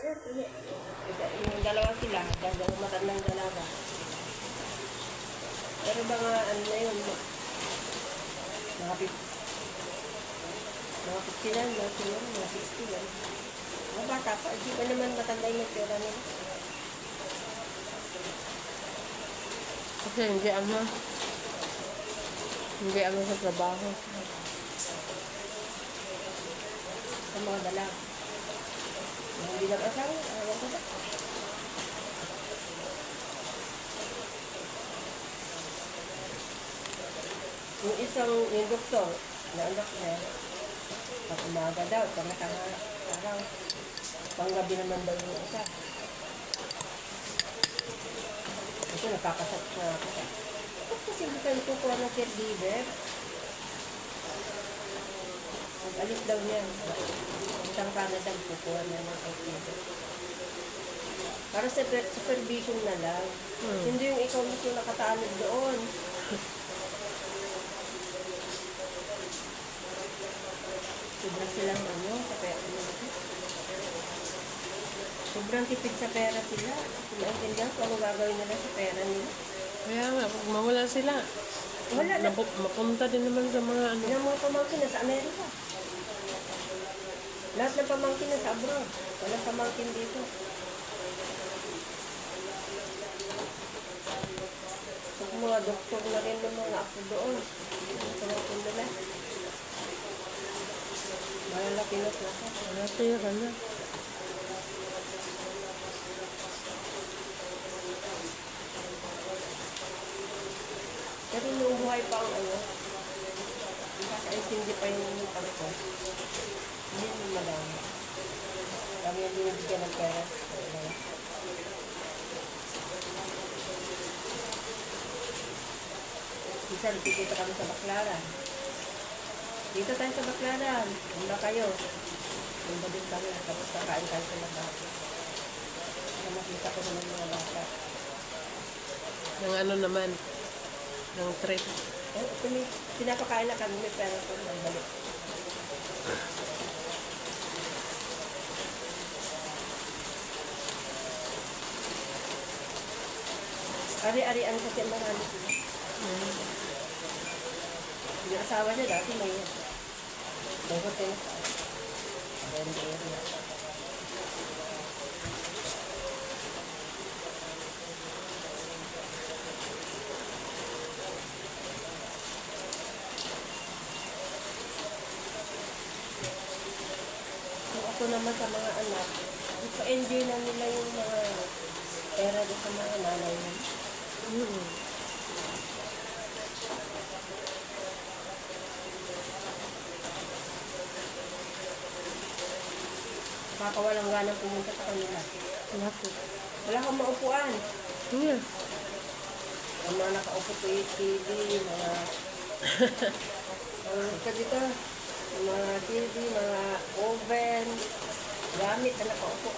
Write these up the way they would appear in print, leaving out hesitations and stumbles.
Yung dalawa sila, dalawang matandang dalaga. Pero mga ano na yun, mga 50 lang, mga 60 lang. Mga bata pa, hindi pa naman matanda yung pera nila. Kasi hindi ano sa trabaho. Sa mga dalaga. Hindi lang asawa, ayaw ko ba? Yung doktor, na anak niya, pag umaga daw, araw, panggabi naman daw yung isa. Kasi nakakasat na ako. Ba't kasi hindi kayo kukuha ng caregiver? Mag-alis daw niya. Isang Canada, kukuha na ng caregiver. Para sa supervision na lang. Hindi yung ikaw mismo nakatanod doon. Sobrang silang sa pera nila. Sobrang tipid sa pera sila. Naintindihan kung ano gagawin nila sa pera nila. Kaya nga, pag mawala sila, Wala na. mapunta din naman sa mga ano. Yung mga pamangkin na sa Amerika. Lahat ng pamangkin na sa abroad. Walang pamangkin dito. So, mga doktor na rin ng mga ako doon. Ang pamangkin nila. Malalaki na sila. Natira na. Pero nung buhay pa ang nakakaintindi pa yung pangko. Hindi naman madami. Kami yung binibigyan ng pera. Minsan, dito kami sa Baclaran. Dito tayo sa Baclaran. Handa kayo. Handa din kami. Tapos kakain tayo sa lahat. Nakita ko naman mga bata. Ng ano naman, ng trip. Pinapakain na kami. May pera ko ng balik. Ari-arian kasi marami sila. Yung asawa niya dati may hotel sa area. Ako naman sa mga anak, ipa-enjoy na nila yung mga pera doon sa mga nanay nila. Nakakawalang ganang pumunta sa kanila. Wala kang maupuan. Yeah. Ang mga nakaupo po yung TV, mga dito, mga TV, mga oven, gamit na nakaupo.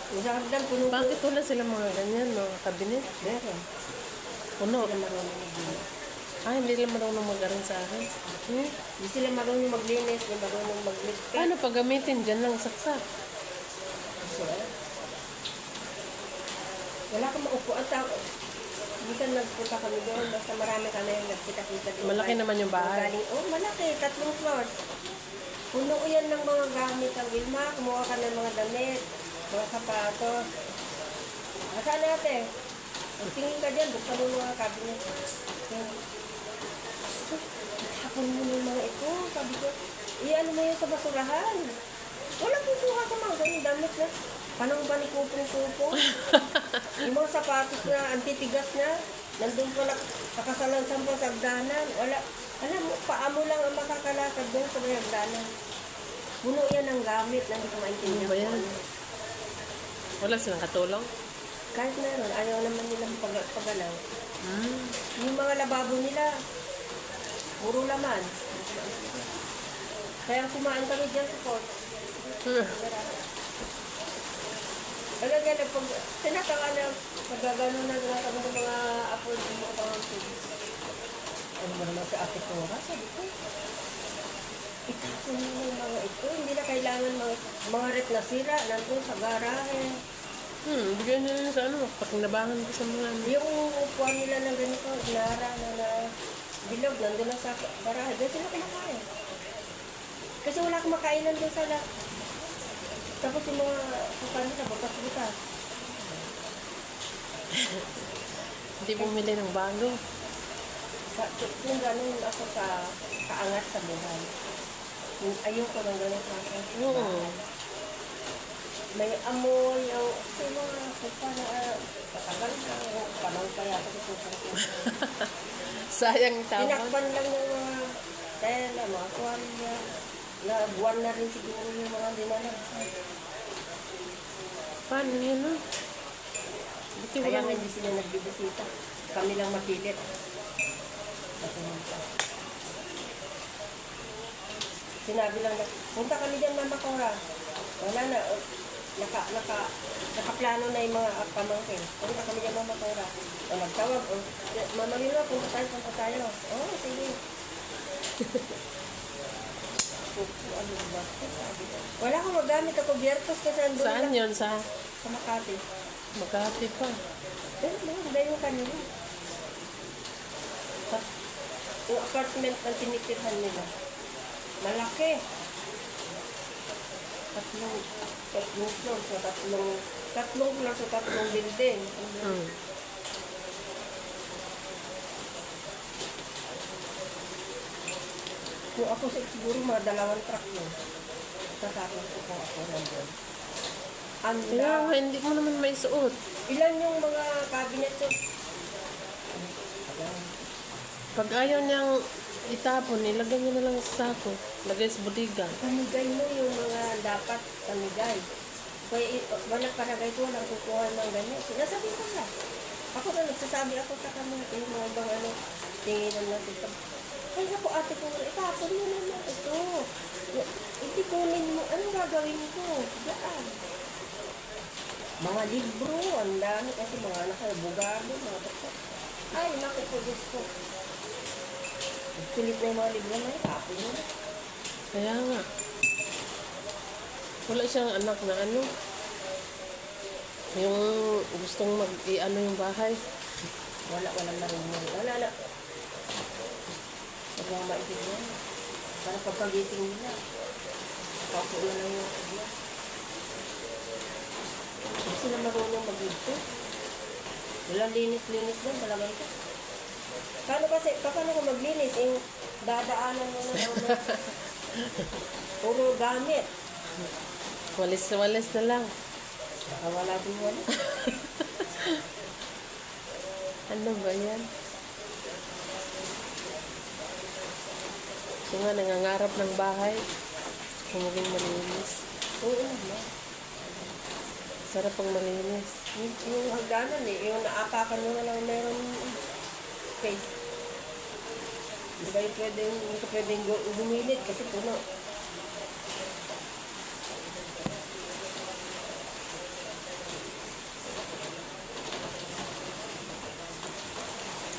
Sa hagdan, puno po. Bakit wala sila mga ganyan, mga kabinet? Meron. Puno. Sila marunong maglinis. Hindi lang marunong mag-aral sa akin. Hindi sila marunong maglinis, hindi marunong maglinis. Paano pag gamitin? Diyan lang saksak. Wala kang maupuan. Minsan nagpunta kami doon, basta marami kami yung nagkita-kita din. Malaki naman yung bahay. Malaki, 3 floors. Puno yan ng mga gamit ang Wilma. Kumuha ka ng mga damit, mga sapatos. Saan natin? Tingin ka dyan, buksan mo mga cabinet. Hapon mo yung mga ito. Sabi ko, ano mo yun sa basurahan? Walang kukuha sa mga ganyan damit na. Panang ba ni kupong-kupong? Yung mga sapatos na antitigas na, nandun pa nakasalansan pa sa hagdanan. Wala. Alam mo, paa mo lang ang makakalakad doon sa may hagdanan. Puno yan ng gamit na hindi ko maintindihan. Ano ba yan? Wala silang katulong? Kahit meron, ayaw naman nilang pagalaw. Yung mga lababo nila, puro laman. Kaya kumain kami dyan sa court. Talaga pag sinaka na, magagano na kami ng mga apo ng mga pangangkin. Ano naman sa Ate Cora, sabi ko. Itapon mo yung mga ito, hindi na kailangan mga rep na sira, nandun sa garahe. Bigyan nyo yun sa ano, pakinabangan ko sa mga ano. Yung upuan nila ng ganito, nara na bilog, nandun lang sa garahe. Doon sila kumakain. Kasi wala akong makainan doon sa tapos yung mga kukan nila, butas-butas. Hindi bumili ng bago. Kung gano'n ako kaangat sa buhay. Ayoko ng gano'n klase. Oo. May amoy, kasi mga kupa na katagal na, panahon pa yata ko sa Sayang tawag. tinakpan lang ng mga tela, mga tuwalya. Na buwan na rin siguro yung mga dinala. Paano yun, no? Buti Kaya wala. nga hindi sila nagbibisita. Kami lang mapilit. Sinabi lang na, punta kami dyan, Mama Cora. Wala na, nakaplano na yung mga pamangkin. Punta kami dyan, Mama Cora. O nagtawag, Mama Lilo, punta tayo. Oh, sige. Ano ba? Wala akong magamit ako biyertos kasi nandun Saan lang yun? Sa sa Makati. Makati pa. Hindi yung kanila. Yung apartment na tinitirhan nila. Malaki. Tatlong floor sa tatlong floor sa tatlong building. Kung ako siguro mga dalawang truck yun. Sasakot ko kung ako nandun. Kaya nga, hindi mo naman may suot. Ilan yung mga cabinet yun? Pag ayaw niyang itapon, ilagay niyo na lang sa sako. Lagay sa budiga. Pamigay mo yung mga dapat pamigay. Kaya walang palagay ko, walang kukuha ng ganyan. Sinasabi ko na. Ako na nagsasabi ako sa kanila, yung mga ibang tinginan natin. Ay naku ate ko, itapon mo naman ito. Hindi kunin mo, anong gagawin ko? Diyan. Mga libro, ang dami kasi mga nakabugado, mga takot. Ay naku po, Diyos ko. Sulit na yung mga libro na itapon mo. Kaya nga. Wala siyang anak na ano. Yung gustong mag-i-ano yung bahay. Walang marunong. Wala na. Huwag lang maitigyan. Para pagkagising nila. Paupo na lang yung kanya. Hindi sila marunong mag-ito. Walang linis-linis doon. Talagang ito. Paano ko maglinis? Yung dadaanan mo na lang na puro gamit. Walis na lang. Wala din wala. Ano ba yan? So nga, nangangarap ng bahay. Kung maging malinis. Oo naman. Sarap pang malinis. Yung hagdanan yung naapakan mo na lang meron space. Hindi ka pwedeng gumilit kasi puno.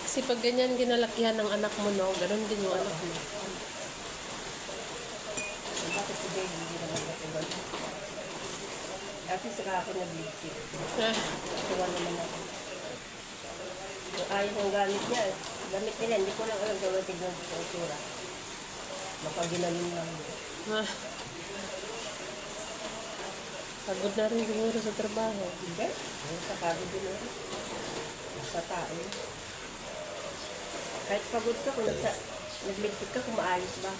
Kasi pag ganyan ginalakihan ng anak mo, no? Ganon din yung anak mo. Bakit si Baby hindi naman natubal? At least saka ako nag-lipstick. Tuwa naman ako. Yung ayos ang gamit niya. Gamit nila, hindi ko lang alam gawin tignan sa itsura. Baka ginalim lang. Pagod na rin siguro sa trabaho. Hindi. Sa pagod din ako. Sa tao. Kahit pagod ka, kung nagligpit ka, kung maayos ba?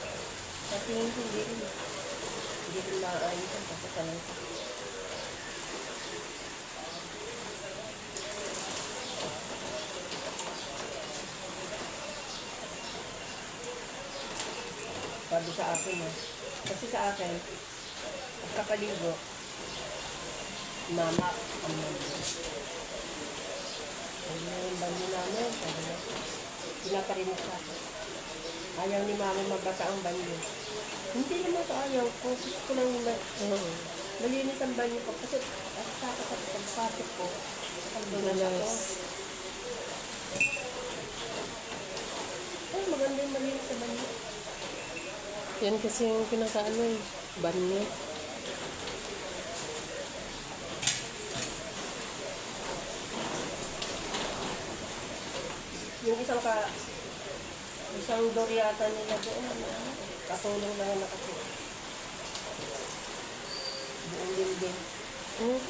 Sa tingin ko, hindi rin. Hindi rin maayos ang kasasalan ko. Sabi sa akin kasi sa akin, pagkapaligo, mama, ang maligo. Sabi na yung banyo namin, sabi na, pinaparinig sa akin. Ayaw ni mama magbasa ang banyo. Hindi naman sa ayaw ko, gusto ko lang malinis ang banyo ko. Kasi takot ako pagpasok ko, pagdulas ako. Ay, maganda yung malinis sa banyo. Yan kasi yung pinakaano eh. Banyo. Yung isang door yata nila doon, katulong na nga kasi. Buong dingding. Hmm?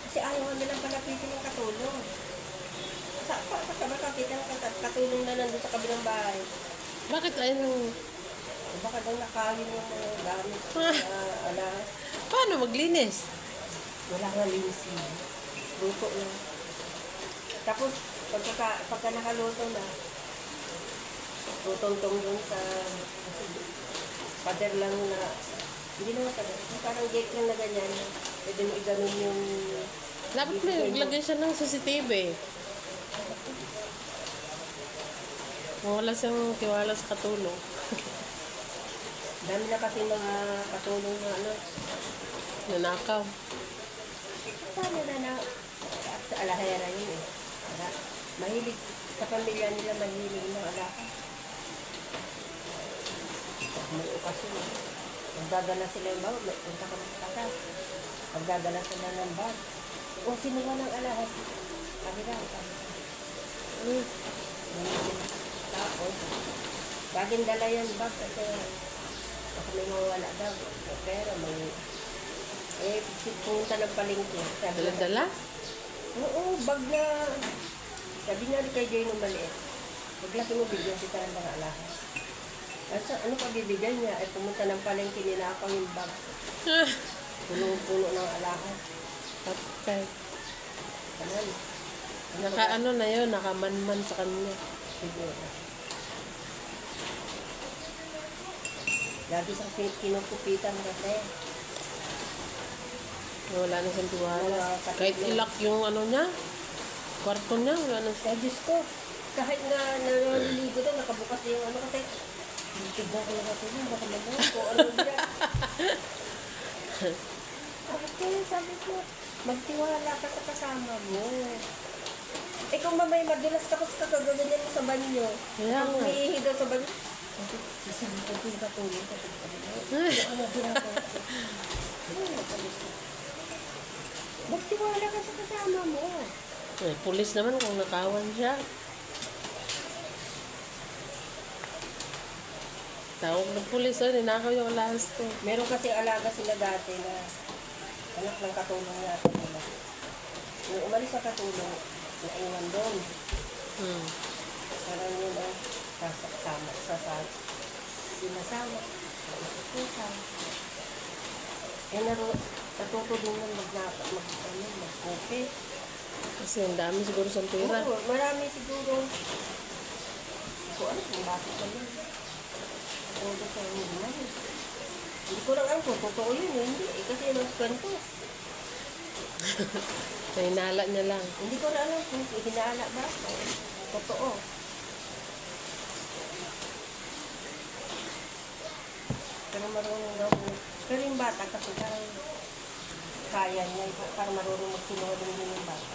Kasi ayaw nilang palapitin ng katulong. Sa makakita ng katulong na nandun sa kabilang bahay. Bakit ayun ang... Baka daw nakain yung mga gamit. Alas. Paano maglinis? Wala nga linsin. Luto lang. Tapos, pagka nakaluto na, tutong-tong dun sa pader lang na, hindi naman pader, parang gate lang na ganyan. Pwede mo iganon yung... Dapat may maglagay siya ng CCTV. Wala siyang tiwala sa katulong. Dami na kasi mga katulong na ano. Nanakaw. Paano na sa alahera yun eh. Mahilig, sa pamilya nila mahilig ng alaka. May okasyon eh. Magdadala sila yung bawag, punta ka sa kata. Magdadala sila ng bag. O sino ba ng alahas? Sabi lang, tapos, baging dala yung bag kasi baka may mawala daw. Pero may... pumunta ng palengke. Dala-dala? Oo, bag na... Sabi nga rin kay Joy nung maliit. Paglaki mo, bigyan kita ng mga alahas. Ano pa bibigyan niya? Ay pumunta ng palengke, ninakaw yung bag. Puno-puno ng alahas. Okay. Kanan. Naka-ano na yun, nakamanman sa kanya. Siguro. Lagi sa kinukupitan kasi. Wala na siyang tiwala. Wala. Kahit ilak yung ano niya, kwarto niya, wala na siya. Kaya Diyos ko, kahit na naliligo doon, nakabukas yung ano kasi, tignan ko yung natin, baka naman ko, ano dyan. Sabi ko, magtiwala ka sa kasama mo. Eh kung mamay madulas tapos kakagaganyan mo sa banyo, Kaya kung nga. humihihi daw sa banyo, sabi, sasabi ko yung katulong sa ano ginagawa ko. Magtiwala ka sa kasama mo. Eh, pulis naman kung nakawan siya. Tawag ng pulis, ninakaw yung alahas ko. Meron kasi alaga sila dati na anak ng katulong natin nila. Nung umalis sa katulong, naiwan doon. Parang yun ang sinasama. Isip-isip. Eh, natuto din lang mag-kope. Kasi ang dami siguro sa pera. Oo, marami siguro. Ako ano, kung bakit ka yun. Todo sa hindi na yun. Hindi ko lang alam kung totoo yun, hindi. Eh, kasi yung kwento. Nainala niya lang. Hindi ko na alam kung hinala ba. Totoo. Pero marunong daw. Pero yung bata kasi parang kaya niya. Parang marunong magsinungaling din yung bata.